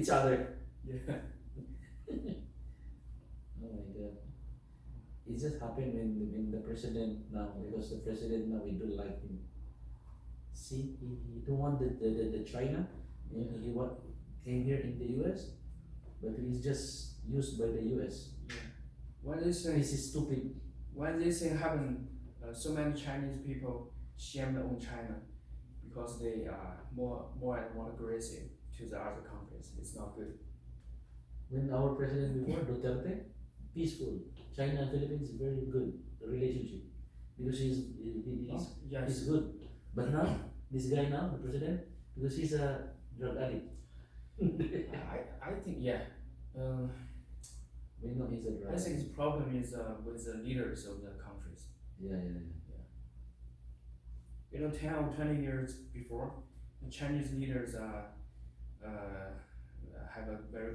each other. Yeah. Oh my God. It just happened when the president now, because the president now, we don't like him. See, he don't want the China, and he what came here in the US, but he's just used by the US. Yeah. When this thing, This is stupid. when this thing happened, so many Chinese people shame on China because they are more and more aggressive to the other countries. It's not good. When our president before Duterte, peaceful. China and Philippines very good relationship because Yes. he's good. But now this guy now the president, because he's a drug addict. I think yeah. We know he's a drug I think addict. the problem is with the leaders of the countries. Yeah. You know, 10 or 20 years before, the Chinese leaders have a very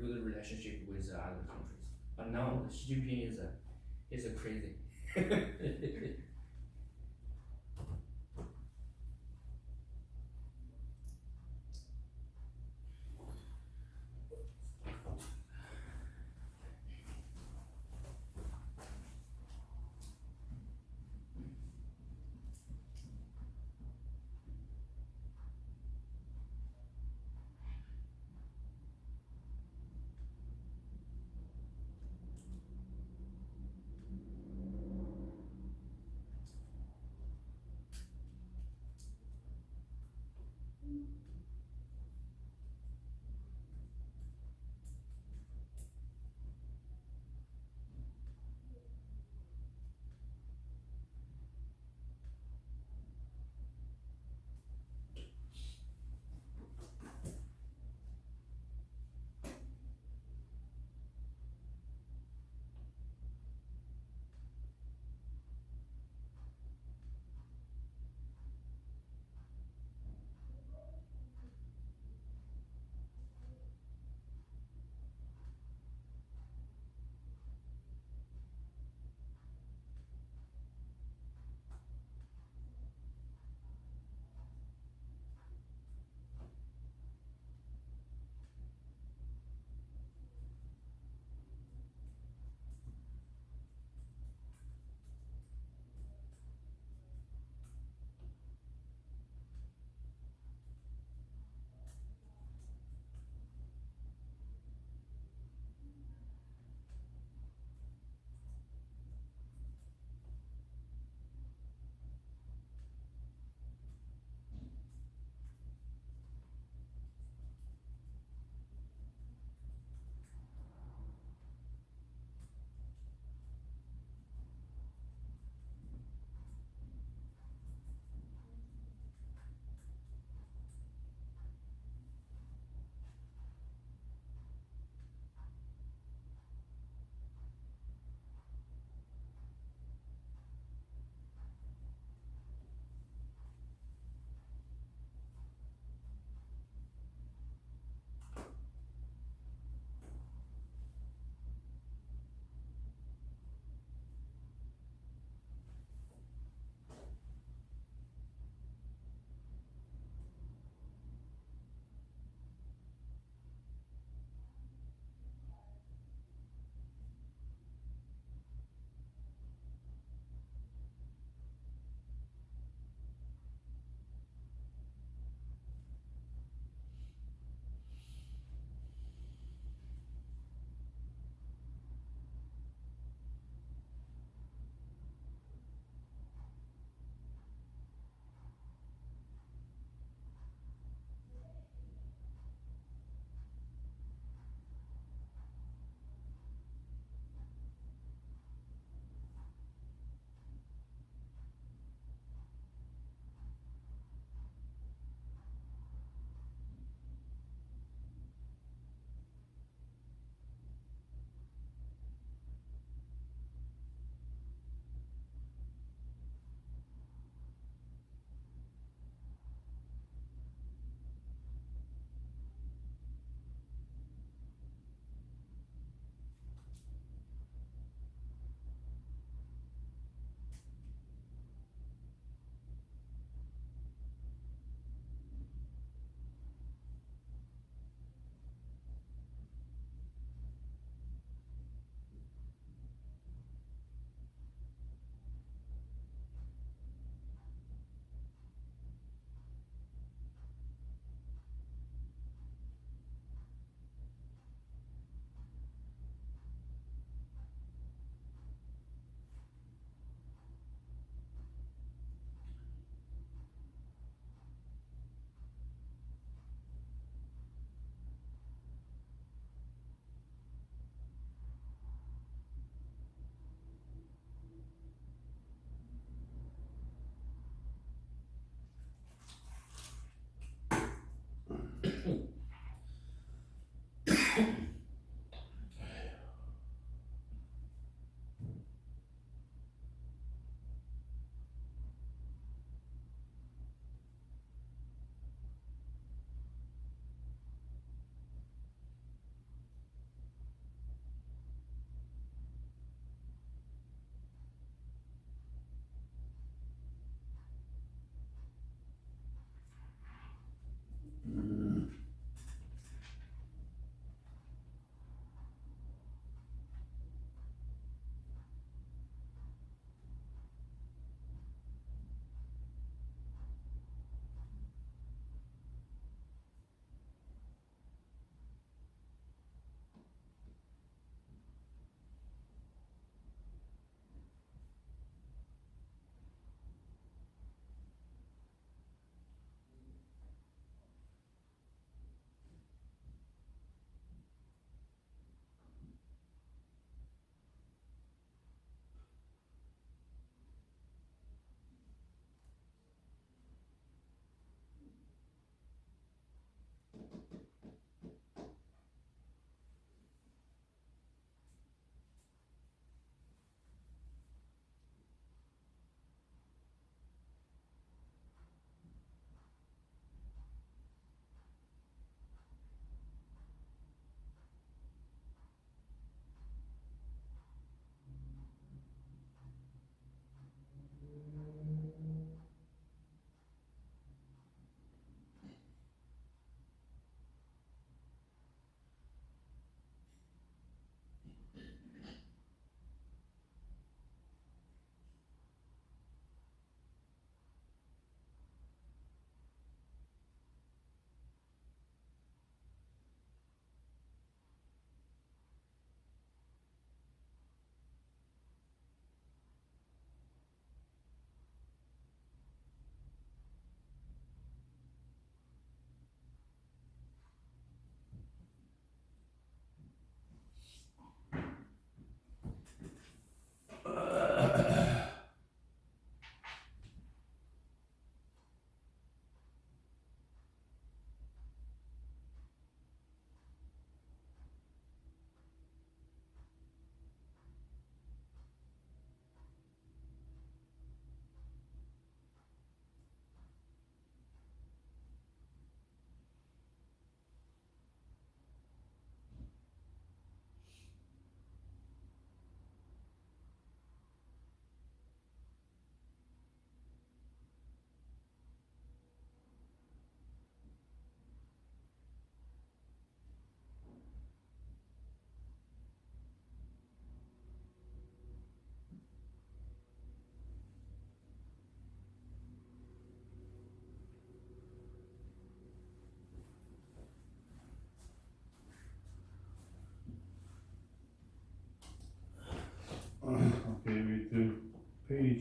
good relationship with other countries. But now Xi Jinping is a crazy.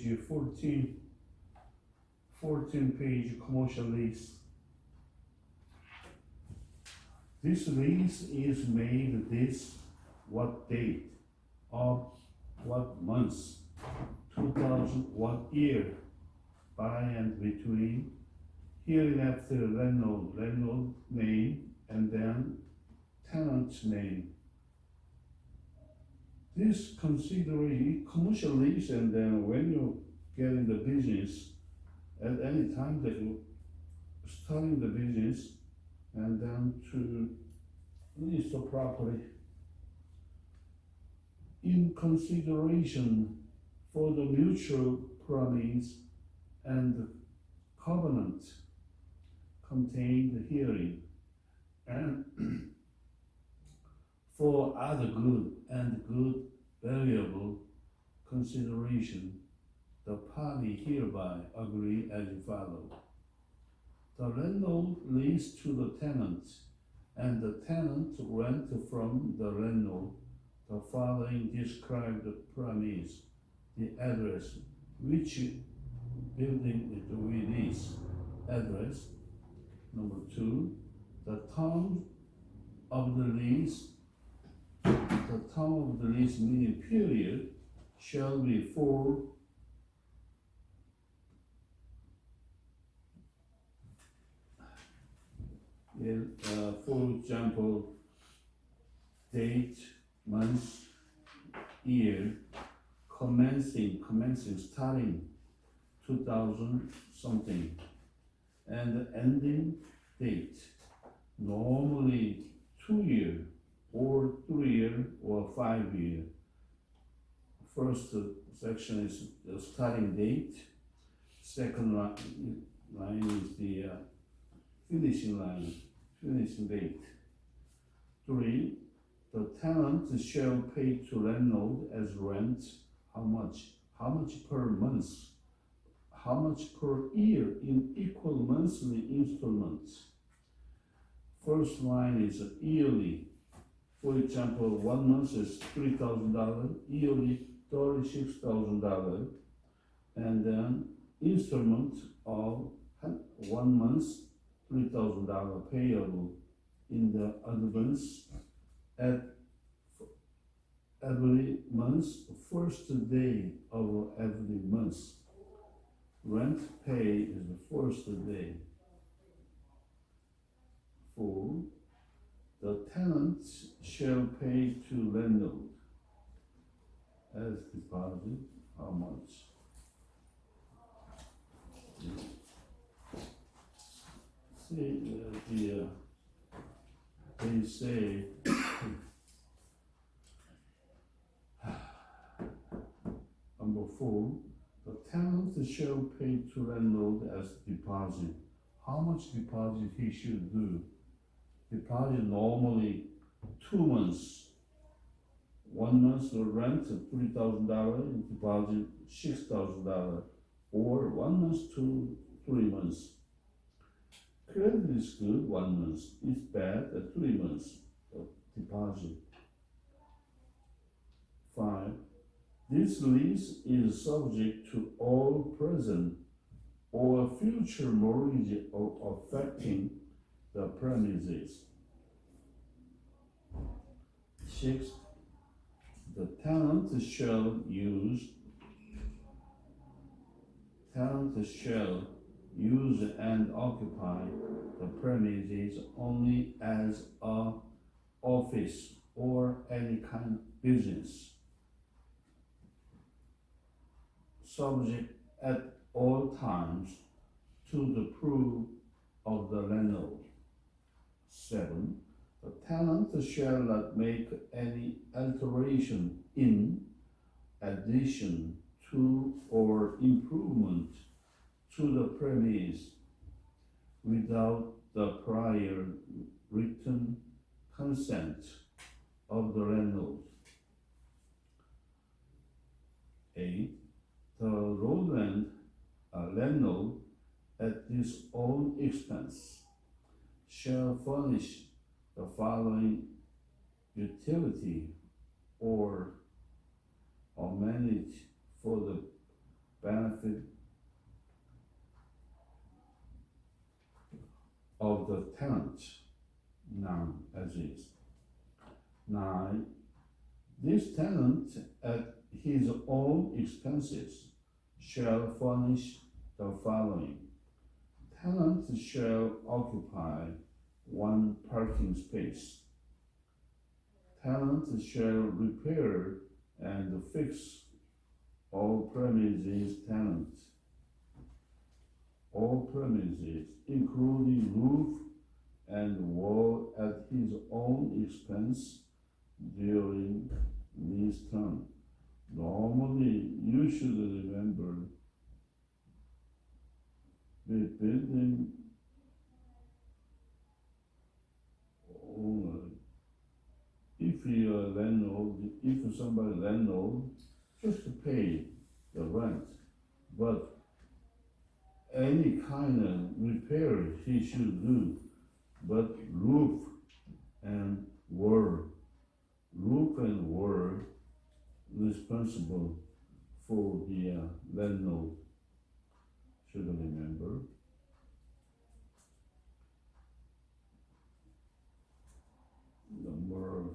page 14 page commercial lease. This lease is made this what date of what months 2000 what year by and between hereinafter landlord name and then tenant name. This considering commercial lease, and then when you get in the business, at any time that you starting the business, and then to lease the property. In consideration for the mutual promise and covenant contained herein, and for other good and good valuable consideration, the party hereby agree as follows. The landlord lease to the tenant, and the tenant rent from the landlord the following described premise, the address, which building it with this address. Number 2, the term of the lease, meaning period, shall be for example, date, month, year, commencing, starting 2000 something, and ending date, normally 2 year or 3 year or 5 year. First section is the starting date, second line is the finishing date. 3, the tenant shall pay to landlord as rent how much per month, how much per year in equal monthly installments. First line is yearly. For example, 1 month is $3,000, yearly $36,000, and then installment of 1 month $3,000 payable in the advance at every month, first day of every month. Rent pay is the first day. 4, the tenant shall pay to landlord as deposit how much. See, they say number 4, the tenant shall pay to landlord as deposit. How much deposit he should do? Deposit normally 2 months. 1 month rent $3,000, deposit $6,000, or 1 month to 3 months. Credit is good, 1 month. It's bad at 3 months of deposit. 5, this lease is subject to all present or future mortgage affecting the premises. 6, the tenant shall use and occupy the premises only as a office or any kind of business, subject at all times to the approval of the landlord. 7, the tenant shall not make any alteration in, addition to, or improvement to the premise without the prior written consent of the landlord. 8, the landlord at his own expense shall furnish the following utility or amenity for the benefit of the tenant, none as is. 9. This tenant at his own expenses shall furnish the following. Tenant shall occupy 1 parking space. Tenant shall repair and fix all premises tenant. All premises, including roof and wall at his own expense during this term. Normally, you should remember the building owner. If you're a landlord, if somebody landlord, just to pay the rent, but any kind of repair he should do, but roof and wall responsible for the landlord, should remember. Number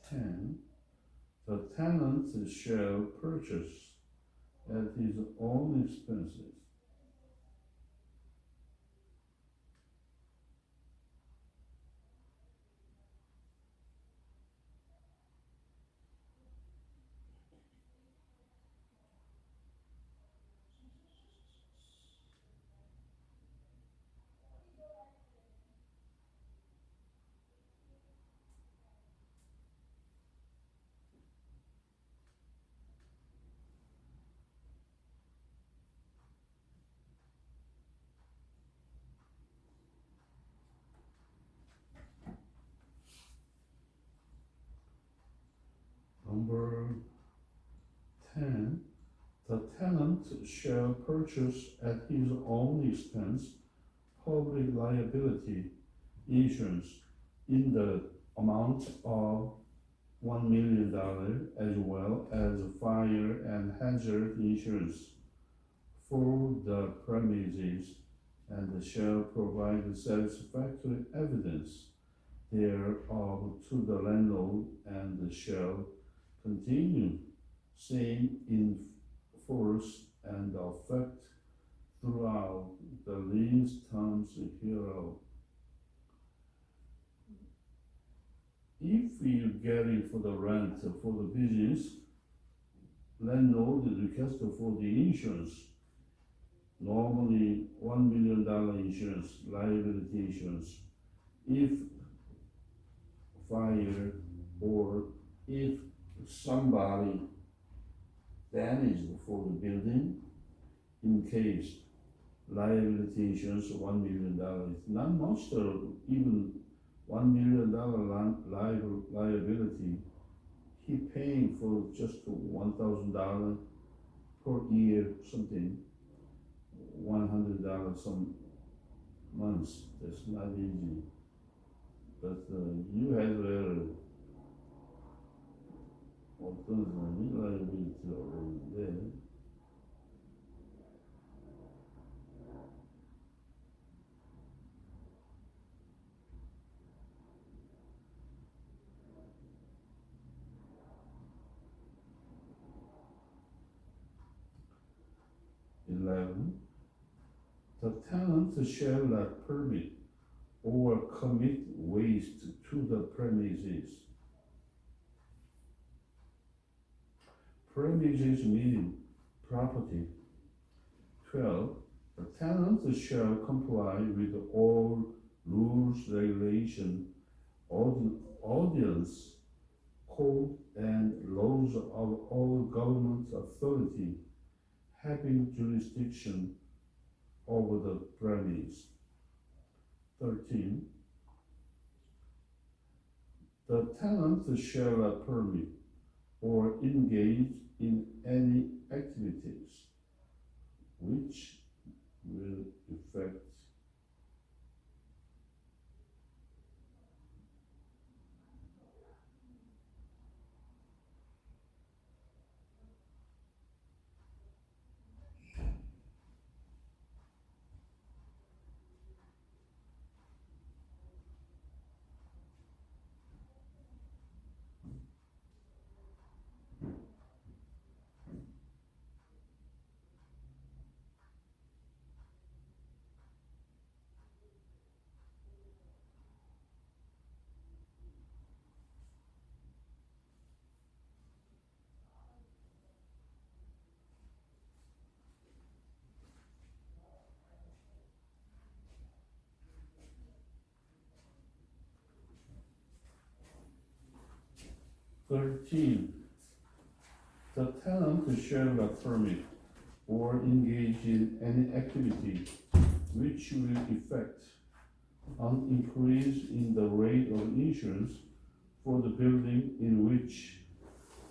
10, the tenant shall purchase at his own expenses. Number 10, the tenant shall purchase at his own expense public liability insurance in the amount of $1 million, as well as fire and hazard insurance for the premises, and shall provide satisfactory evidence thereof to the landlord, and shall continue same in force and effect throughout the lease terms hereof. If you getting for the rent for the business, landlord request for the insurance, normally $1 million insurance, liability insurance. If fire or if somebody damaged for the building, in case liability insurance $1 million, not much, even $1 million liability, he paying for just $1,000 per year, something, $100 some months. That's not easy. But you had 어떤 사람이 라이ability 어려운데, the tenant shall not permit or commit waste to the premises. Premises meaning property. 12. The tenant shall comply with all rules, regulation, ordinance, code, and laws of all government authority having jurisdiction over the premise. 13. The tenant shall not permit or engage in any activities which will affect 13. The tenant shall a permit or engage in any activity which will effect an increase in the rate of insurance for the building in which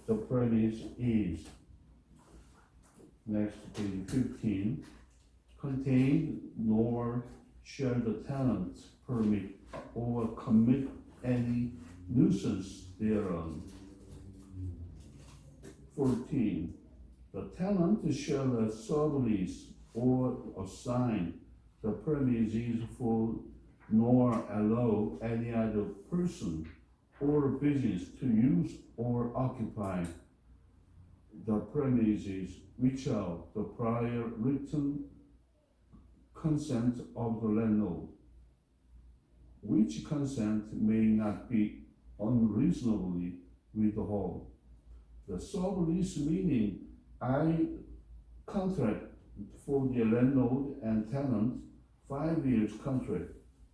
the premise is. Next, page 15. Contain nor shall the tenant permit or commit any nuisance thereon. 14. The tenant shall sublease or assign the premises for nor allow any other person or business to use or occupy the premises without the prior written consent of the landlord, which consent may not be unreasonably withheld. The sublease meaning I contract for the landlord and tenant 5 years contract,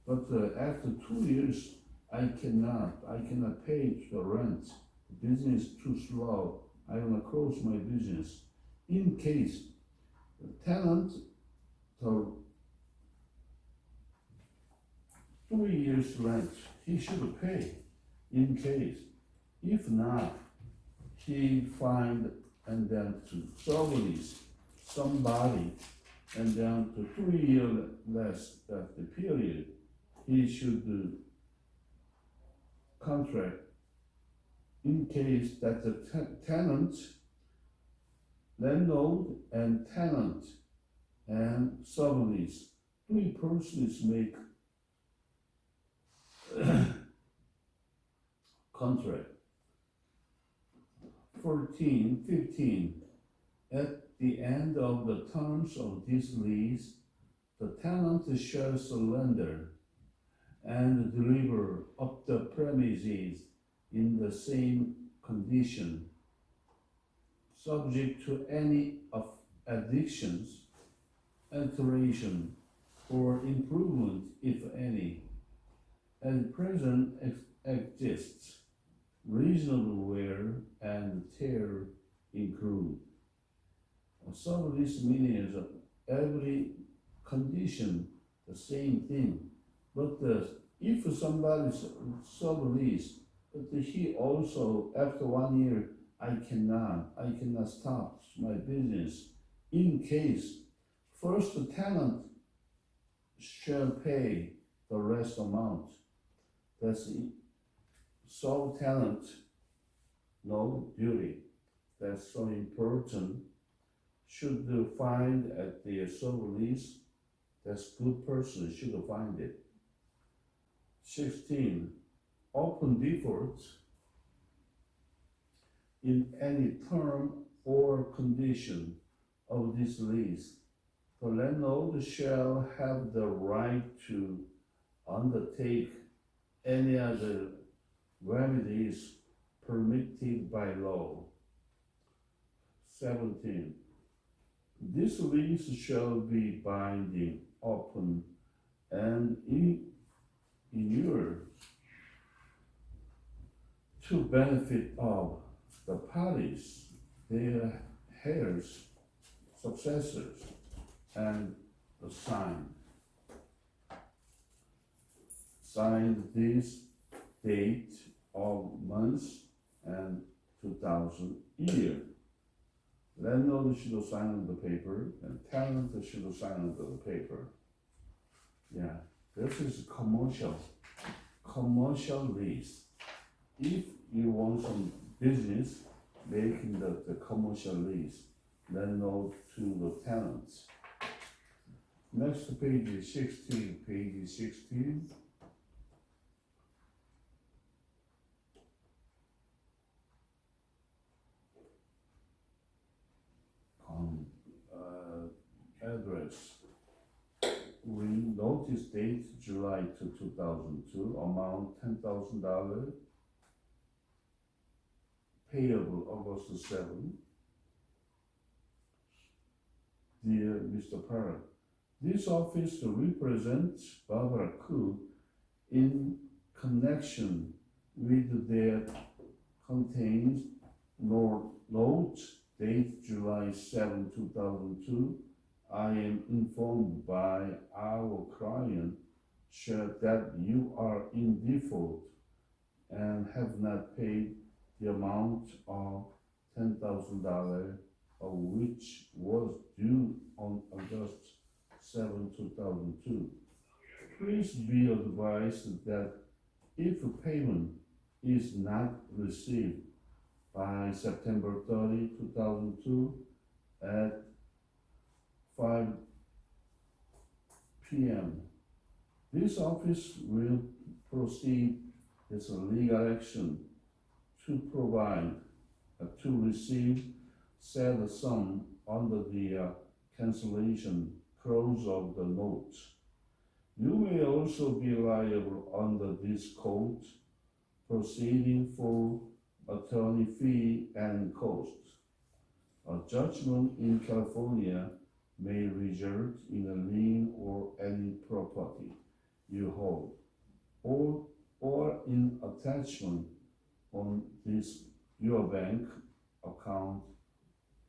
but after 2 years I cannot pay the rent. The business too slow. I wanna close my business. In case the tenant the 3 years rent he should pay. In case, if not, he find and then to sublease somebody and then to 3 years less that the period he should contract. In case that the tenant, landlord and tenant and sublease, 3 persons make contract. 15. At the end of the terms of this lease, the tenant shall surrender and deliver up the premises in the same condition, subject to any of additions, alteration, or improvement, if any, at present exists, reasonable wear and tear include. A sublease meaning is every condition the same thing, but if somebody's sublease, but he also after 1 year I cannot stop my business. In case first the tenant shall pay the rest amount. That's sole tenant, no duty. That's so important. Should find at the sublease, that's good person should find it. 16. Open default in any term or condition of this lease. The landlord shall have the right to undertake any other remedies permitted by law. 17. This lease shall be binding, open, and inure to benefit of the parties, their heirs, successors, and the signed this date of months and 2000 year. Landlord should sign on the paper and tenant should sign on the paper. Yeah, this is commercial lease. If you want some business, making the commercial lease, landlord to the tenants. Next page is 16, page 16. Address. We notice date July to 2002, amount $10,000, payable August 7. Dear Mr. Parrott, this office represents Barbara Koo in connection with their contains note date July 7, 2002. I am informed by our client that you are in default and have not paid the amount of $10,000 of which was due on August 7, 2002. Please be advised that if payment is not received by September 30, 2002 at 5 p.m., this office will proceed with legal action to provide to receive said sum under the cancellation clause of the note. You may also be liable under this code proceeding for attorney fee and costs. A judgment in California may result in a lien or any property you hold, or in attachment on this your bank account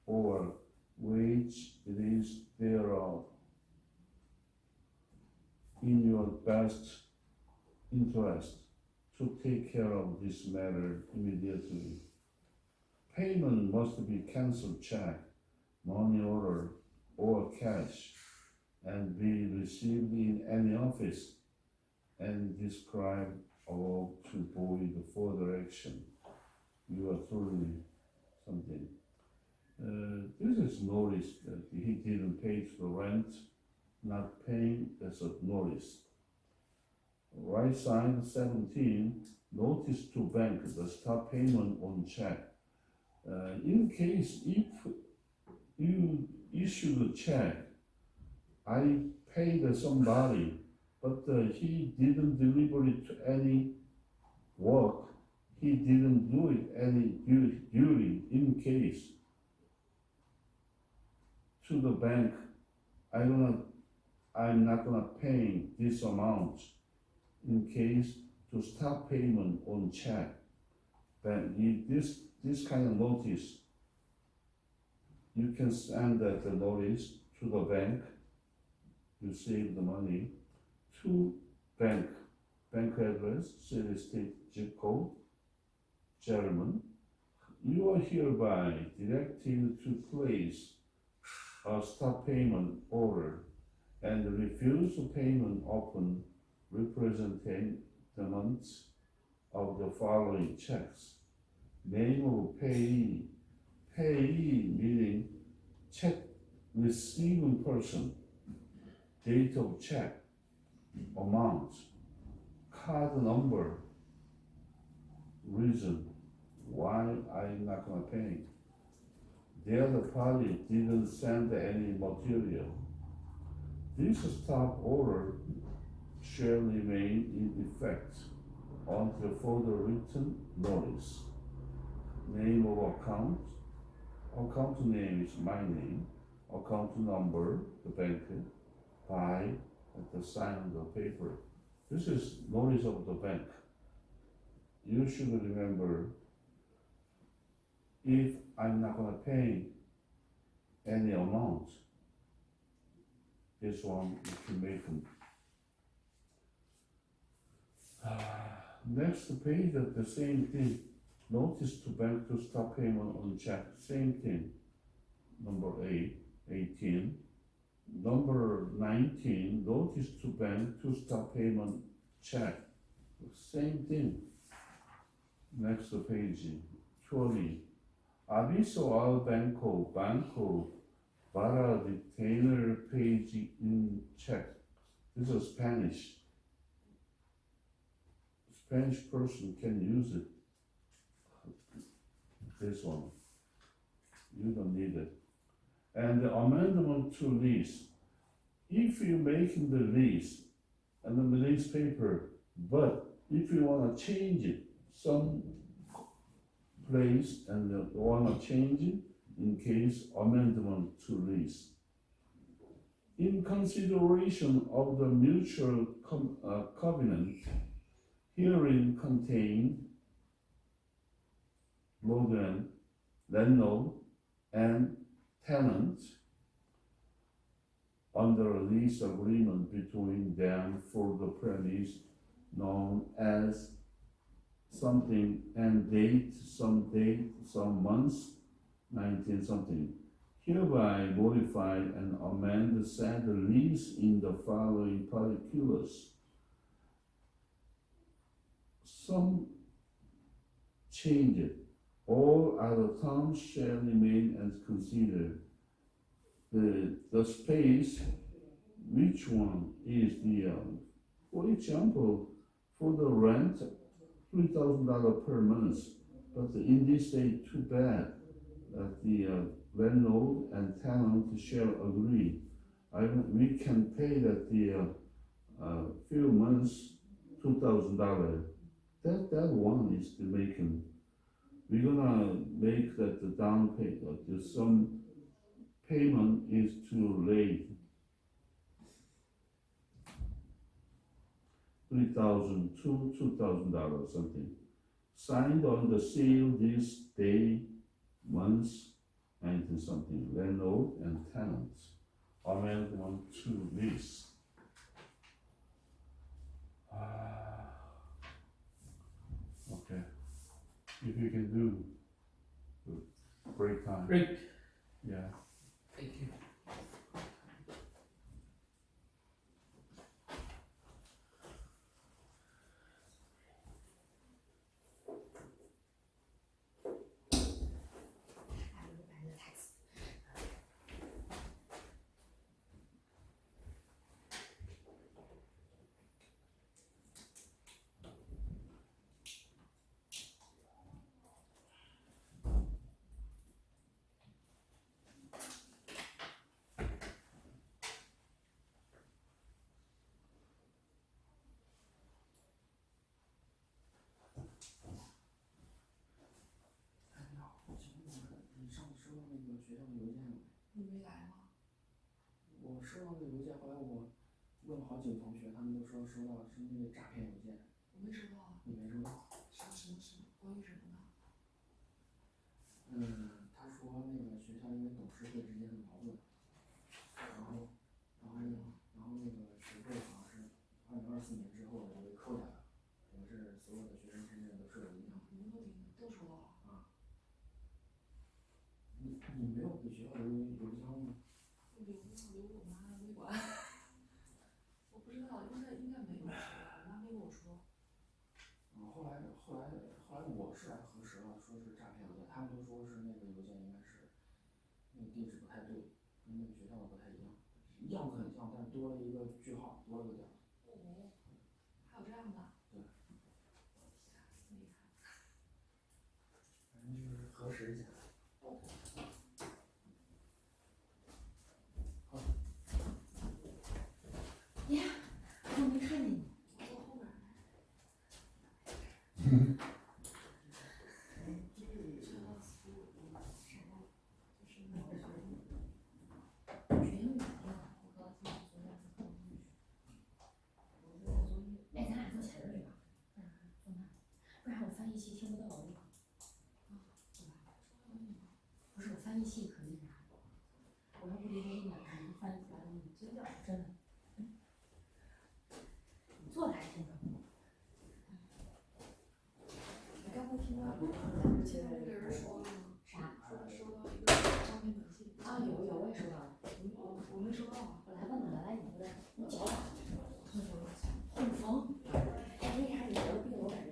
or which it is thereof in your best interest to take care of this matter immediately. Payment must be cancelled check, money order, or cash, and be received in any office and described above to avoid further action. You are truly something. This is notice that he didn't pay the rent, not paying, that's a notice. Right side 17, notice to bank, the stop payment on check. In case if you issue the check, I paid somebody, but he didn't deliver it to any work, he didn't do it any duty, in case to the bank, I'm not gonna pay this amount in case to stop payment on check. Then this kind of notice, you can send that the notice to the bank, you save the money, to bank address, city, state, zip code, German. You are hereby directed to place a stop payment order and refuse payment upon representment of the following checks. Name of payee, meaning check receiving person, date of check, amount, card number, reason why I'm not gonna pay. The other party didn't send any material. This stop order shall remain in effect until further written notice. Name of account name is my name, account number, the bank, by at the sign of the paper. This is notice of the bank. You should remember, if I'm not gonna pay any amount, this one you can make them. Next page of the same thing. Notice to bank to stop payment on check. Same thing. Number 18. Number 19. Notice to bank to stop payment check. Same thing. Next page. 20. Aviso al banco para retainer page in check. This is Spanish. Spanish person can use it. This one. You don't need it. And the amendment to lease. If you're making the lease and the lease paper, but if you want to change it, some place and you want to change it, in case amendment to lease. In consideration of the mutual covenant, herein contained Lordland, landlord, and tenant under a lease agreement between them for the premise known as something and date, some months, 19 something. Hereby modify and amend said lease in the following particulars. Some change. All other terms shall remain as considered. The space, which one is the, for example, for the rent, $3,000 per month, but in this say too bad that the landlord and tenant shall agree. We can pay that the few months $2,000. That one is the making. We're gonna make that the down payment. Some payment is too late. $3,000 to $2,000 something. Signed on the seal this day, months, 19 something. Landlord and tenants. Amendment to this. Okay. If you can do break time. Break. Yeah. Thank you.你没来吗？我收到那个邮件，后来我问了好几个同学，他们都说收到是那个诈骗邮件。我没收到啊。你没收到？什么？关于什么的？他说那个学校因为董事会之间的矛盾，然后那个学费好像是2024年之后就被扣下来了，可能是所有的学生之间都受到影响。你们都收到了啊？你没有给学校邮箱吗？留我妈没管，我不知道，应该没有，我妈没跟我说。后来我是来核实了，说是诈骗邮件，他们都说是那个邮件应该是那个地址不太对，跟那个学校的不太一样，样子很像，但是多了一个句号，多了个点。哦，还有这样的？对。没看。反正就是核实一下。呀，我没看见你，我坐后面呢。哎，咱俩坐前面去吧，坐那，不然我翻译器听不到我那个。不是我翻译器可那啥，我要不离开一点，可能翻译出来了，真的真的。坐着还听着。你刚才听到前面那个人说了吗？啥？说收到一个诈骗短信。啊，有，我也收到了。我没收到啊。我来问问，来你过来，你脚咋了？痛风。哎，为啥你得病我感觉？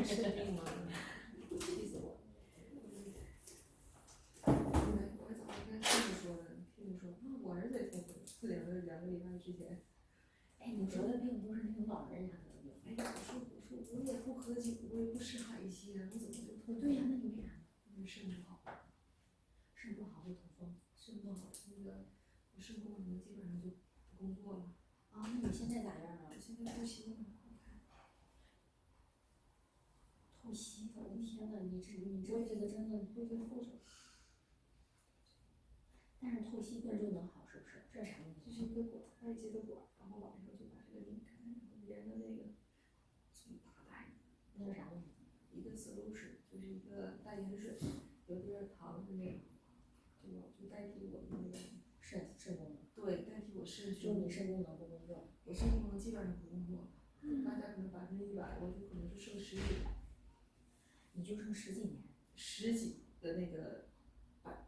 是病吗？气死我！我早上跟听你说的，我儿子也痛风，两个礼拜之前。哎，你得的病都是那种老人家得的病。哎呀，我也不喝酒，我也不吃海鲜，我怎么就痛？对呀，那你为啥？因为肾不好。肾不好会痛风。肾不好，那个我肾功能基本上就不工作了。啊，那你现在咋样啊？我现在透析呢。透析，我的天呐，你这个真的会后手。但是透析病就能好是不是？这啥问题？这是一个管，它是接的管，然后晚上就把这个拧开，然后连着那个从打带。那是啥问题？一个 solution 就是一个淡盐水，有点糖是那个，就代替我的那个肾功能，对，代替我肾就你肾功能不工作，我肾功能基本上不工作，大家可能100%，我就可能就剩10几，你就剩10几年， 10几的那个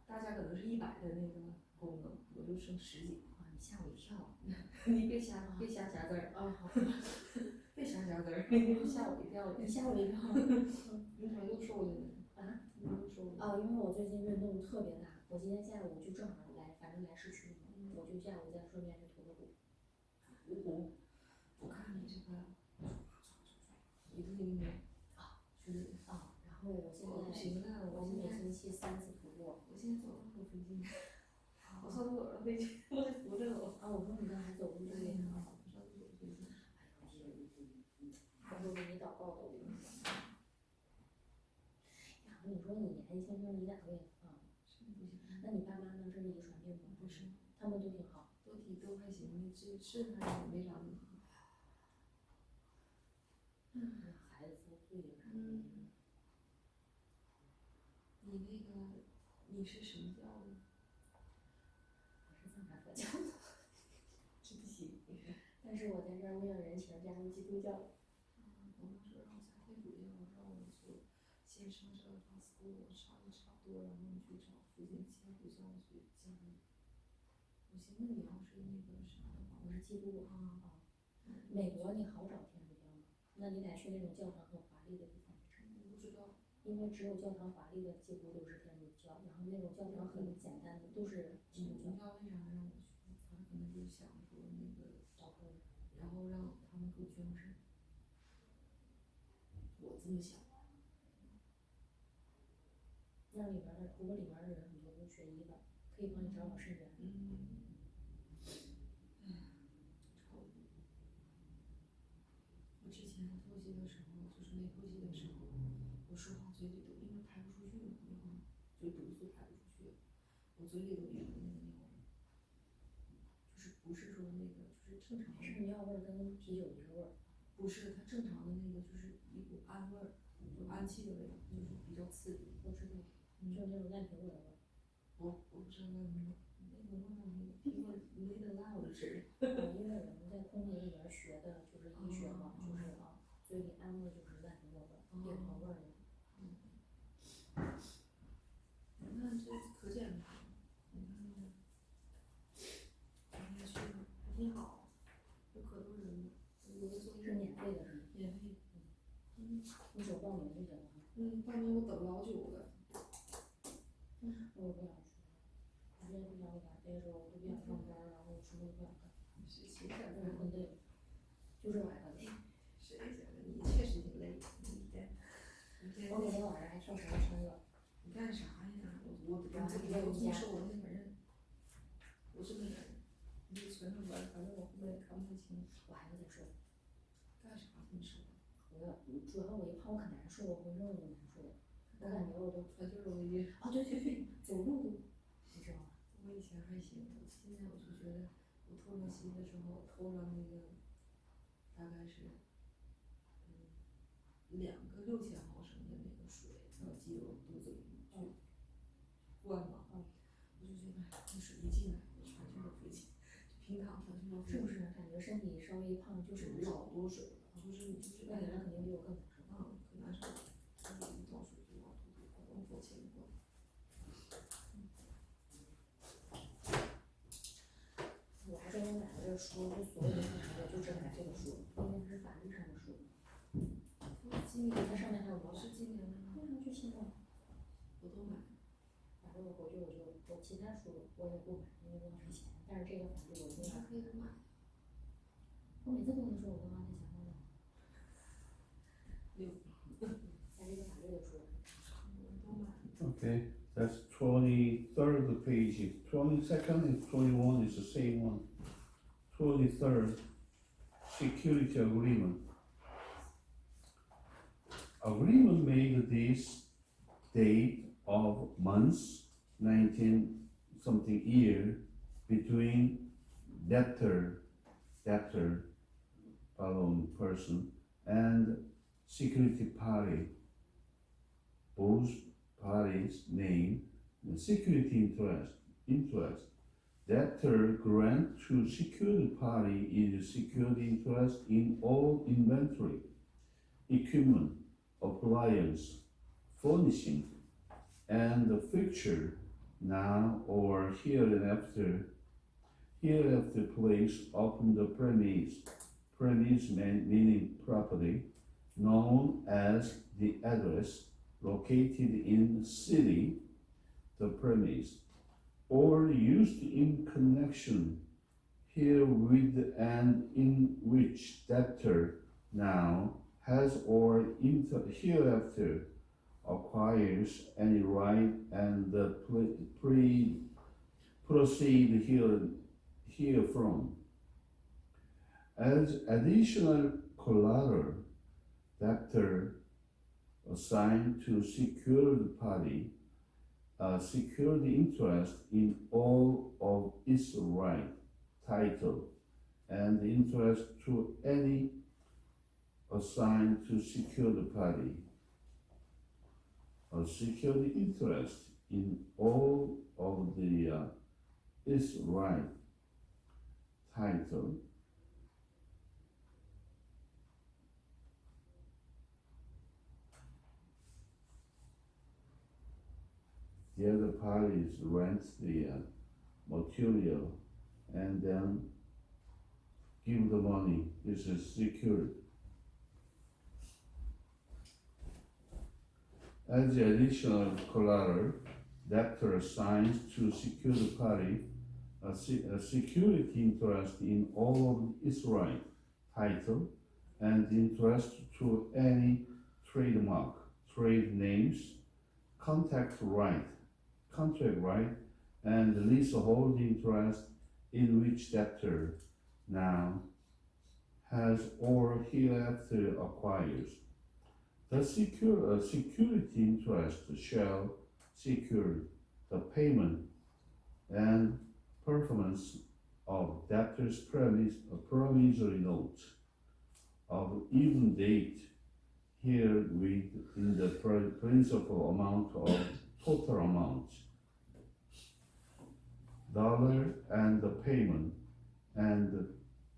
大家可能是100的那个功能，我就剩10几。啊，你吓我一跳，你别瞎夹字儿，啊好，别瞎夹字儿，吓我一跳。你吓我一跳，你怎么又瘦了呢？啊？你又瘦了？啊，因为我最近运动特别大，我今天下午就正好反正来市区嘛，我就下午再顺便去徒个步。我看你这个，一个那个就是啊，然后我现不在行了，我每星期3次徒步。我现在走路都费劲，我上厕所都费劲，我得扶着走。啊，我说你刚才走路对呀，对呀，上厕所费劲。我说给你祷告都灵。呀，你说你年纪轻轻，你咋会啊？是不行。那你爸妈呢？这是遗传病吗？不是，他们都挺好。都还行，这肾还没啥问题。孩子遭罪了。你是什么教的？我是藏传佛教的。真不行。但是我在这儿为了人情加入基督教。我妈说让我加天主教，让我就先上这个 school， 上的差不多，然后你去找附近其他学校去加入。我寻思你要是那个啥的话，我是基督啊。美国你好找天主教吗？那你得去那种教堂很华丽的地方。我不知道。因为只有教堂华丽的几乎都是天主教，然后那种教堂很简单的都是基督教。你知道为啥让我去？他可能就想说那个导购，然后让他们给我捐肾。我这么想。那里边的如果里边的人很多都学医的，可以帮你找找肾源。我之前透析的时候，就是没透析的时候，我说话嘴里都因为排不出去嘛，就毒素排不出去，我嘴里都有那个尿，就是不是说那个就是正常的。是尿味儿跟啤酒一个味儿。不是，它正常的那个就是一股氨味儿，就氨气的味道，就是比较刺激。我知道，就是那种烂苹果的味儿。我不知道那个味儿苹果没得烂我就吃。因为我们在空姐里边学的就是医学嘛，就是嘴里氨味就是烂苹果味儿，顶头味儿那种。你看这可简单了，你看那个，咱家去了还挺好，有可多人呢，有的作业是免费的是吗？免费。你手报名就行了。报名我等老久了。我也不想去，我现在不想减肥的时候，我都不想上班，然后什么都不想干。谁想我很累，就这玩意儿累。谁想的？你确实挺累，你一天。我每天晚上还跳绳1000个。你干啥呀？我这么瘦，我那个人，我是那个人，你全都完，反正我后面也看不太清。我还能再瘦。干啥这么瘦？主要我一胖我可难受，我浑身我都难受，我感觉我都喘气儿都没劲。啊对，走路都，你知道吗？我以前还行，现在我就觉得我透上息的时候，透上那个大概是2个6000毫升的那个水到肌肉肚子里去灌嘛，我就觉得那水一进来，我喘气儿都费劲，就平躺喘气儿都费劲。是不是感觉身体稍微一胖就是老多水了，就是那你那肯定比我更难受。可难受了，一倒水就往肚子里往左前灌。我还专门买了这书，就所有的我就只买这个书，因为它是法律上的书。它上面还有模板。是今年的吗？为什么去签了？我都买。反正我回去我其他书我也不买，因为浪费钱。但是这个法律我一定要。可以不买。我每次跟你说我都浪费钱了。在这个法律的书。都买。Okay, that's 23rd page. 22nd and 21 is the same one. 23rd, security agreement. Agreement made this date of months, 19 something year, between debtor, person, and security party, both parties name the security interest. Debtor grant to secured party is security interest in all inventory, equipment, appliance, furnishing, and the fixture now or hereafter placed upon the premise meaning property, known as the address, located in the city, the premise, or used in connection herewith and in which debtor now has or hereafter acquires any right, and the proceed herefrom. As additional collateral, debtor assigned to secured party secured interest in all of its right, title, and interest to any assigned to secured party. A secured interest in all of its right, title, the other parties rent the material and then give the money. This is secured. As the additional collateral, debtor assigns to secured party a security interest in all of its right, title, and interest to any trademark, trade names, contract right, and leasehold interest in which debtor now has or hereafter acquires. The security interest shall secure the payment and performance of debtor's promissory note of even date herewith in the principal amount of total amount, dollar, and the payment and the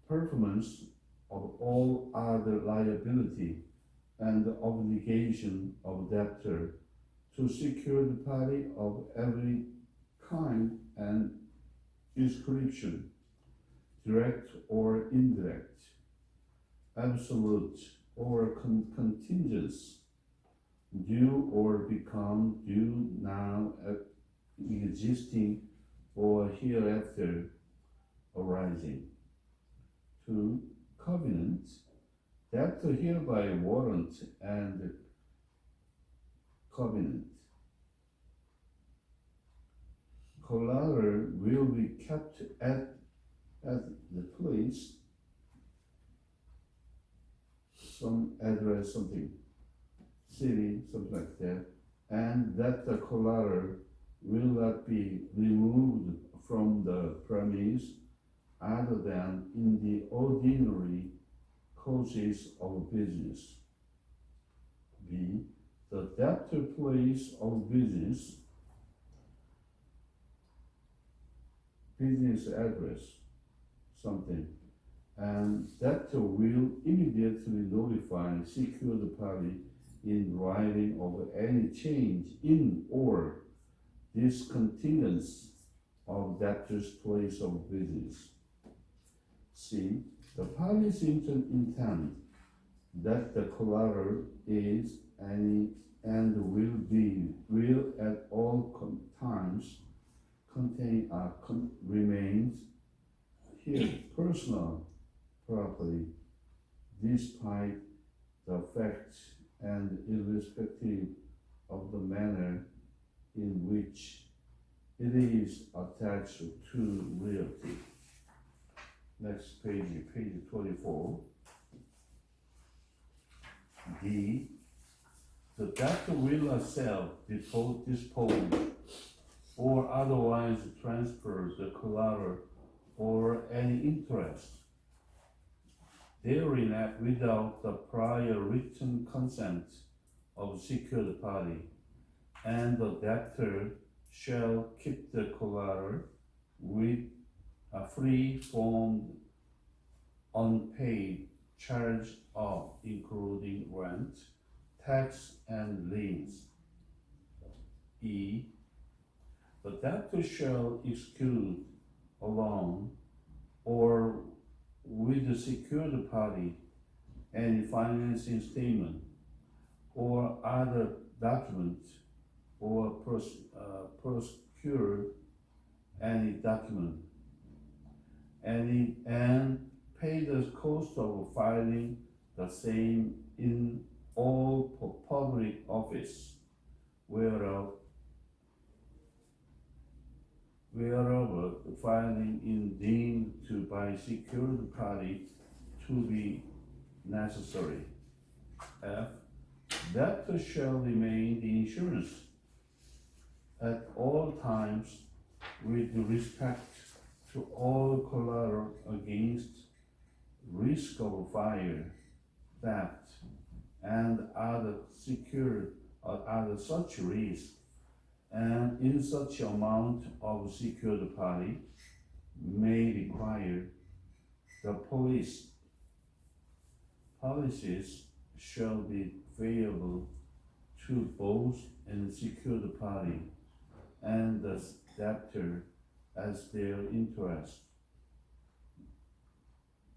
performance of all other liability and the obligation of debtor to secure the party of every kind and description, direct or indirect, absolute or contingent, due or become due now, existing or hereafter arising. 2. Covenant. Debtor hereby warrant and covenant. Collateral will be kept at the place, some address, something, city, something like that, and that the collateral will not be removed from the premise other than in the ordinary courses of business. B. The debtor place of business address, something, and debtor will immediately notify secured party in writing of any change in or discontinuance of debtor's place of business. C. The parties intend that the collateral is any and will at all times remains his personal property, despite the facts and irrespective of the manner in which it is attached to realty. Next page, page 24. D. The debtor will not sell, dispose, or otherwise transfer the collateral or any interest therein without the prior written consent of secured party, and the debtor shall keep the collateral with a free from unpaid charge of including rent, tax, and liens. E. The debtor shall execute alone or with the secured party any financing statement or other document or procure any document and pay the cost of filing the same in all public office whereof the filing is deemed to by secured party to be necessary. F. Debtor shall remain the insurance at all times with respect to all collateral against risk of fire, theft, and other such risk, and in such amount of secured party may require the policies shall be payable to both and secured party and the debtor as their interest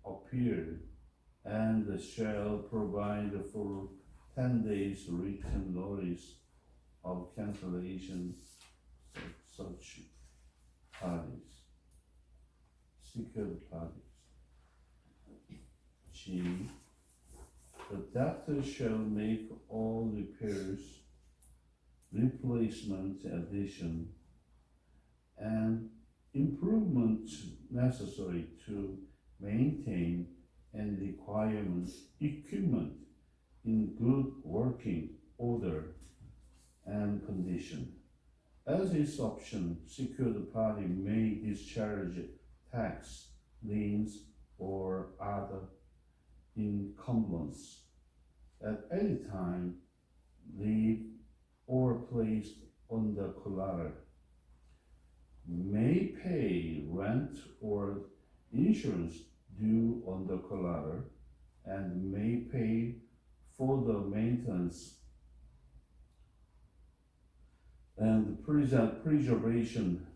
appear, and shall provide for 10 days written notice of cancellation such parties, secured parties. G. The debtor shall make all repairs, replacement, addition, and improvements necessary to maintain and equipment in good working order and condition. As is option, secured party may discharge tax, liens, or other encumbrance at any time leave or placed on the collateral, may pay rent or insurance due on the collateral, and may pay for the maintenance and preservation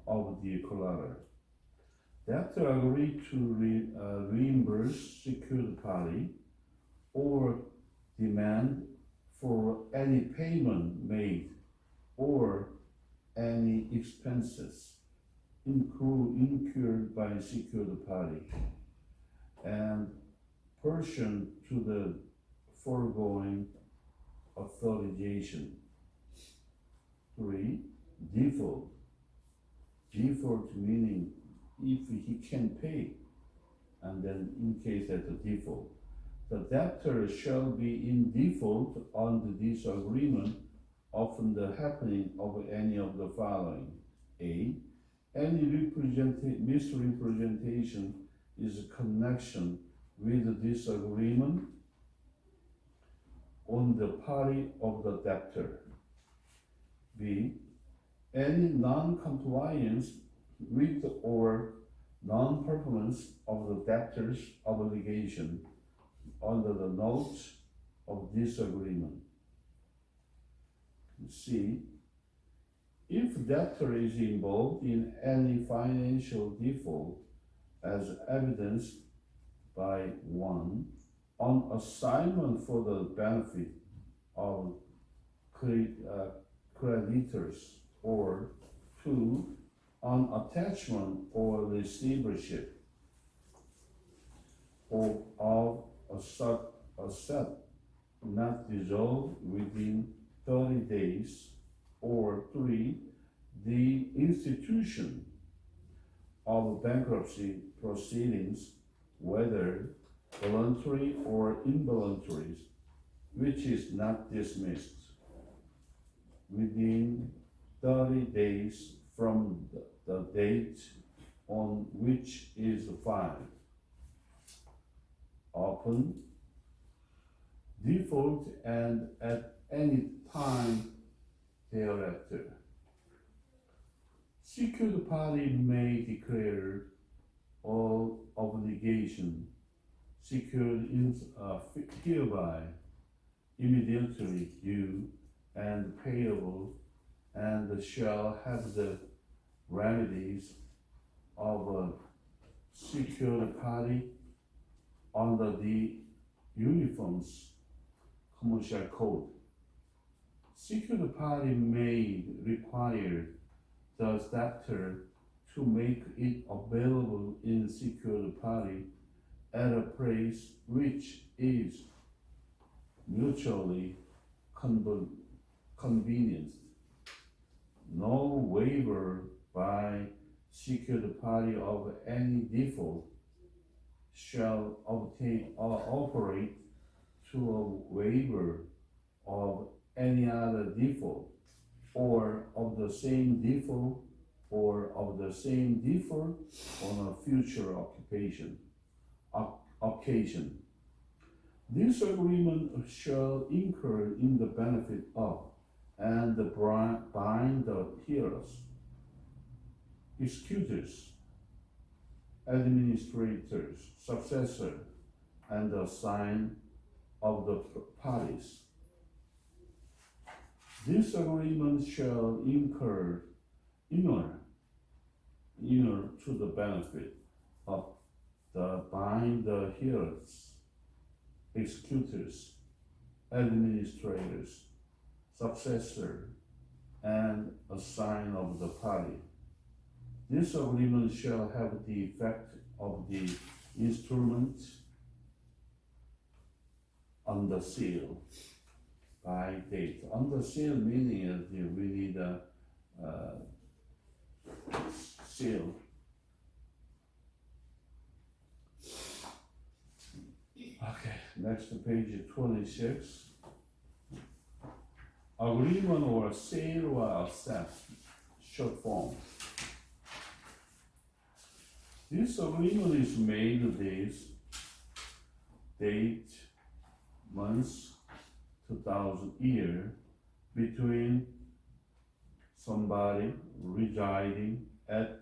of the collateral. Debtor agree to reimburse secured party or demand for any payment made or any expenses incurred by secured party and pursuant to the foregoing authorization. 3. Default. Default meaning if he can pay, and then in case at the default. The debtor shall be in default on the disagreement often the happening of any of the following. A. Any misrepresentation is a connection with the disagreement on the party of the debtor. B. Any non-compliance with or non-performance of the debtor's obligation under the notes of disagreement. C. If debtor is involved in any financial default as evidenced by 1. On assignment for the benefit of creditors, or 2. On attachment or receivership of asset not dissolved within 30 days, or 3. The institution of bankruptcy proceedings, whether voluntary or involuntary, which is not dismissed within 30 days from the date on which is filed. Often, default and at any time thereafter. Secured party may declare all obligation secured hereby immediately due and payable, and shall have the remedies of a secured party under the Uniforms Commercial Code. Secured party may require the debtor to make it available in secured party at a price which is mutually convenient. No waiver by secured party of any default shall obtain or operate to a waiver of any other default, or of the same default, or of the same default on a future occasion. This agreement shall incur in the benefit of and bind the hearers, executors, administrators, successor, and the sign of the parties. This agreement shall incur inner to the benefit of the bind the hearers, executors, administrators, successor, and a sign of the party. This agreement shall have the effect of the instrument on the seal by date. On the seal meaning is we need a seal. Okay, next to page 26. Agreement or sale or accept, short form. This agreement is made days, date, months, 2000 year, between somebody residing at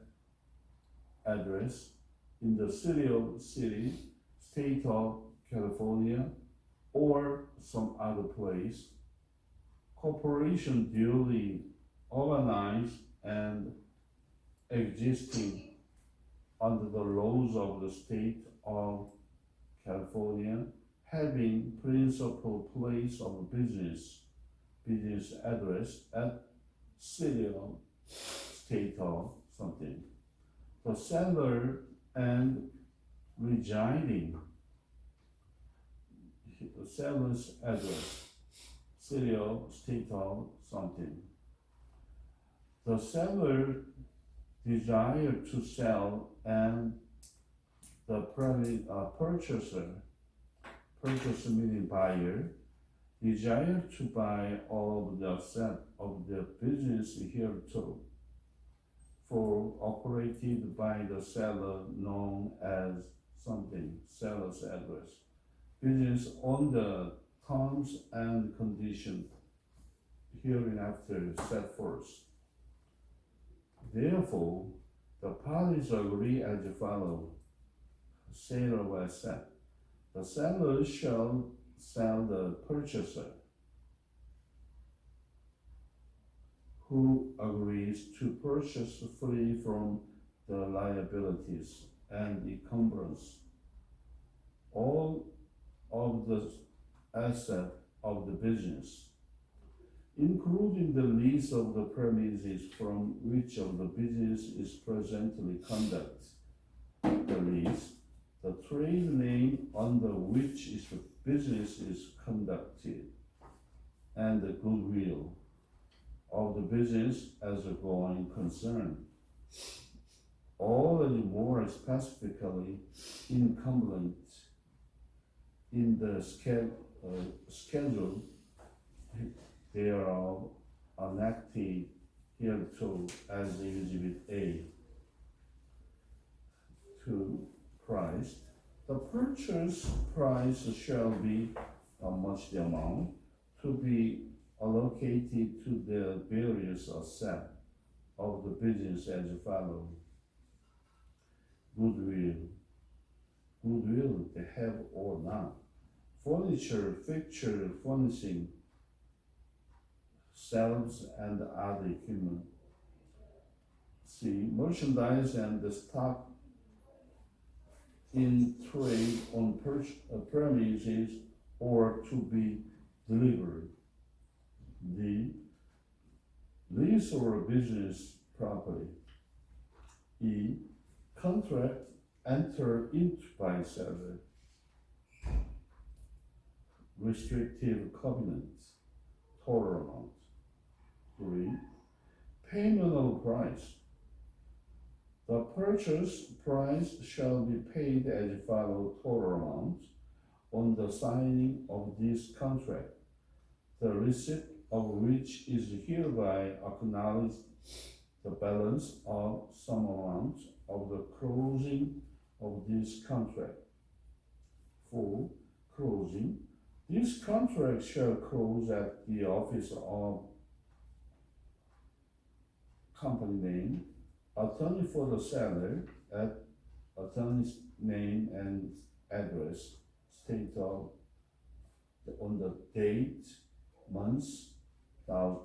address in the city, state of California, or some other place, corporation duly organized and existing under the laws of the state of California, having principal place of business address at city of state of something. The seller and residing, the seller's address, city of state of something. The seller desire to sell and the purchaser meaning buyer, desire to buy all of the set of the business hereto, for operated by the seller known as something, seller's address, business on the terms and conditions hereinafter set forth. Therefore, the parties agree as follows. Seller will accept. The seller shall sell the purchaser, who agrees to purchase free from the liabilities and encumbrance all of the asset of the business, including the lease of the premises from which of the business is presently conducted, the lease, the trade name under which the business is conducted, and the goodwill of the business as a going concern, all is more specifically incumbent in the schedule thereof annexed hereto as Exhibit A to price. The purchase price shall be how much the amount to be allocated to the various assets of the business as follows. Goodwill, they have or not. Furniture, fixture, furnishing, shelves and other equipment. C. Merchandise and the stock in trade on premises or to be delivered. D. Lease or business property. E. Contract entered into by seller. Restrictive covenants. Total amount. 3. Payment of price. The purchase price shall be paid as follows total amount on the signing of this contract, the receipt of which is hereby acknowledged, the balance of some amount of the closing of this contract. 4. Closing. This contract shall close at the office of company name, attorney for the seller at attorney's name and address, state of on the date, month,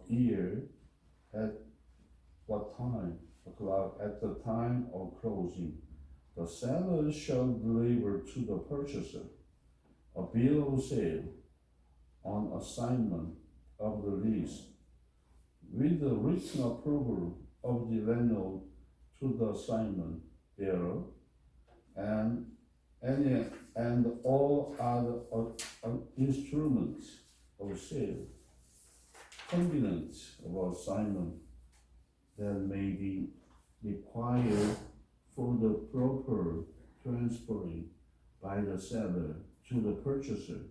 year, at what time, at the time of closing. The seller shall deliver to the purchaser a bill of sale on assignment of the lease with the written approval of the landlord to the assignment thereof, and all other instruments of sale, covenants of assignment that may be required for the proper transferring by the seller to the purchaser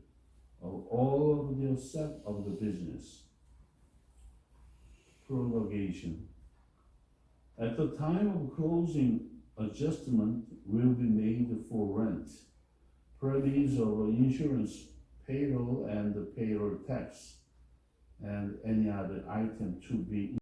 of all of the assets of the business. Prolongation. At the time of closing, adjustment will be made for rent, premiums of insurance, payroll and payroll tax, and any other item to be